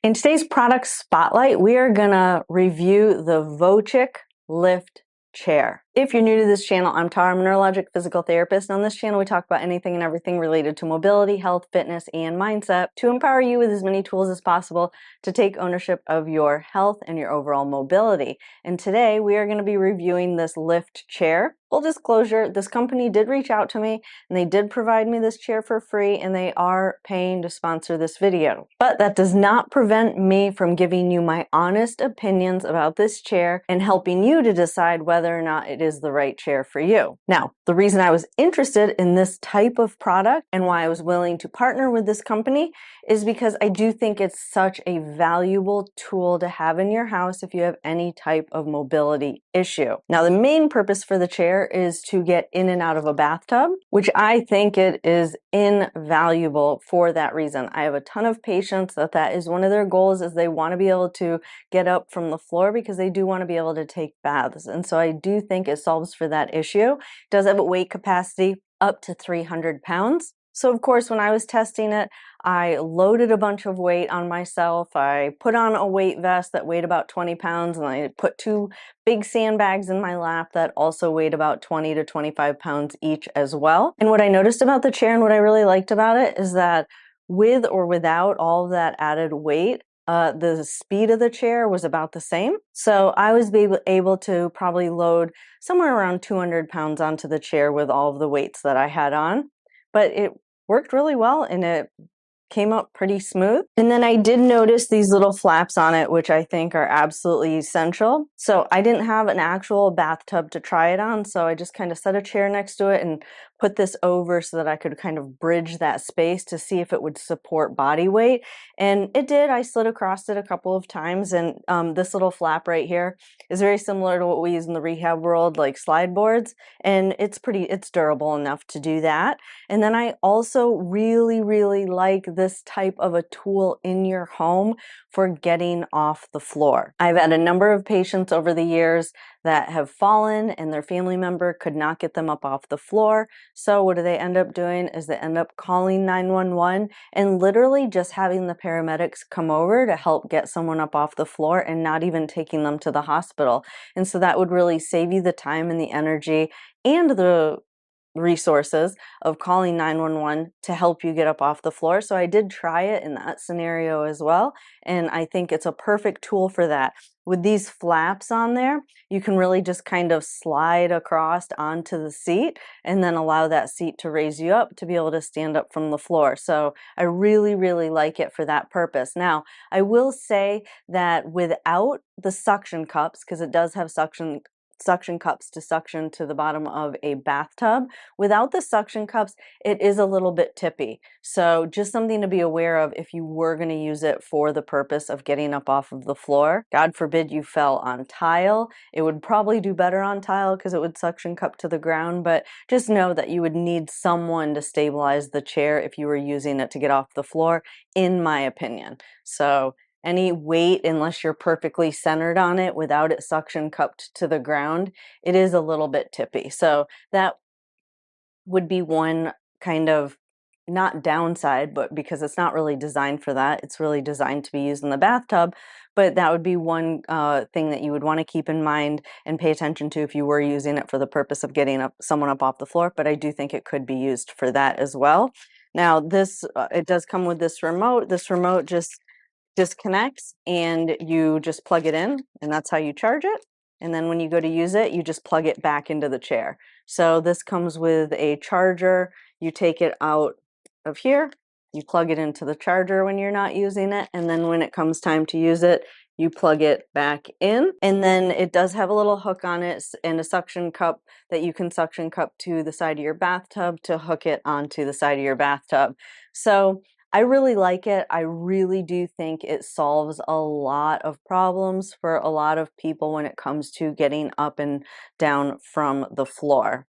In today's product spotlight, we are gonna review the Vocic Lift chair. If you're new to this channel, I'm Tara, I'm a neurologic physical therapist. And on this channel, we talk about anything and everything related to mobility, health, fitness, and mindset to empower you with as many tools as possible to take ownership of your health and your overall mobility. And today we are going to be reviewing this Lift chair. Full disclosure, this company did reach out to me and they did provide me this chair for free, and they are paying to sponsor this video. But that does not prevent me from giving you my honest opinions about this chair and helping you to decide whether or not it is the right chair for you. Now, the reason I was interested in this type of product and why I was willing to partner with this company is because I do think it's such a valuable tool to have in your house if you have any type of mobility issue. Now, the main purpose for the chair is to get in and out of a bathtub, which I think it is invaluable for that reason. I have a ton of patients that is one of their goals, is they want to be able to get up from the floor because they do want to be able to take baths. And so I do think it solves for that issue. It does have a weight capacity up to 300 pounds. So of course, when I was testing it, I loaded a bunch of weight on myself. I put on a weight vest that weighed about 20 pounds, and I put 2 big sandbags in my lap that also weighed about 20 to 25 pounds each as well. And what I noticed about the chair and what I really liked about it is that with or without all of that added weight, the speed of the chair was about the same. So I was able to probably load somewhere around 200 pounds onto the chair with all of the weights that I had on. But it worked really well and it came up pretty smooth. And then I did notice these little flaps on it, which I think are absolutely essential. So I didn't have an actual bathtub to try it on, so I just kind of set a chair next to it and put this over so that I could kind of bridge that space to see if it would support body weight. And it did. I slid across it a couple of times, and this little flap right here is very similar to what we use in the rehab world, like slide boards, and it's durable enough to do that. And then I also really like this type of a tool in your home for getting off the floor. I've had a number of patients over the years that have fallen and their family member could not get them up off the floor. So what do they end up doing is they end up calling 911 and literally just having the paramedics come over to help get someone up off the floor and not even taking them to the hospital. And so that would really save you the time and the energy and the resources of calling 911 to help you get up off the floor. So I did try it in that scenario as well, and I think it's a perfect tool for that. With these flaps on there, you can really just kind of slide across onto the seat and then allow that seat to raise you up to be able to stand up from the floor. So I really like it for that purpose. Now, I will say that without the suction cups, because it does have suction cups to suction to the bottom of a bathtub. Without the suction cups, it is a little bit tippy. So just something to be aware of if you were going to use it for the purpose of getting up off of the floor. God forbid you fell on tile. It would probably do better on tile because it would suction cup to the ground, but just know that you would need someone to stabilize the chair if you were using it to get off the floor, in my opinion. So any weight, unless you're perfectly centered on it without it suction cupped to the ground, it is a little bit tippy. So that would be one kind of, not downside, but because it's not really designed for that. It's really designed to be used in the bathtub. But that would be one thing that you would want to keep in mind and pay attention to if you were using it for the purpose of getting someone up off the floor. But I do think it could be used for that as well. Now, this it does come with this remote. This remote just disconnects and you just plug it in, and that's how you charge it. And then when you go to use it, you just plug it back into the chair. So this comes with a charger. You take it out of here, you plug it into the charger when you're not using it, and then when it comes time to use it, you plug it back in. And then it does have a little hook on it and a suction cup that you can suction cup to the side of your bathtub to hook it onto the side of your bathtub. So I really like it. I really do think it solves a lot of problems for a lot of people when it comes to getting up and down from the floor.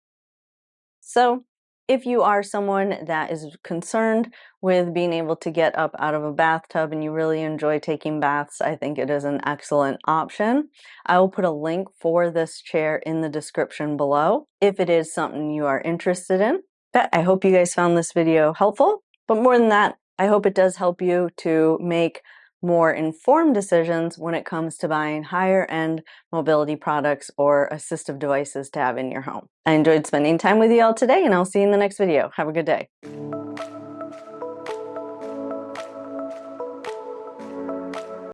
So if you are someone that is concerned with being able to get up out of a bathtub and you really enjoy taking baths, I think it is an excellent option. I will put a link for this chair in the description below if it is something you are interested in. But I hope you guys found this video helpful. But more than that, I hope it does help you to make more informed decisions when it comes to buying higher end mobility products or assistive devices to have in your home. I enjoyed spending time with you all today, and I'll see you in the next video. Have a good day.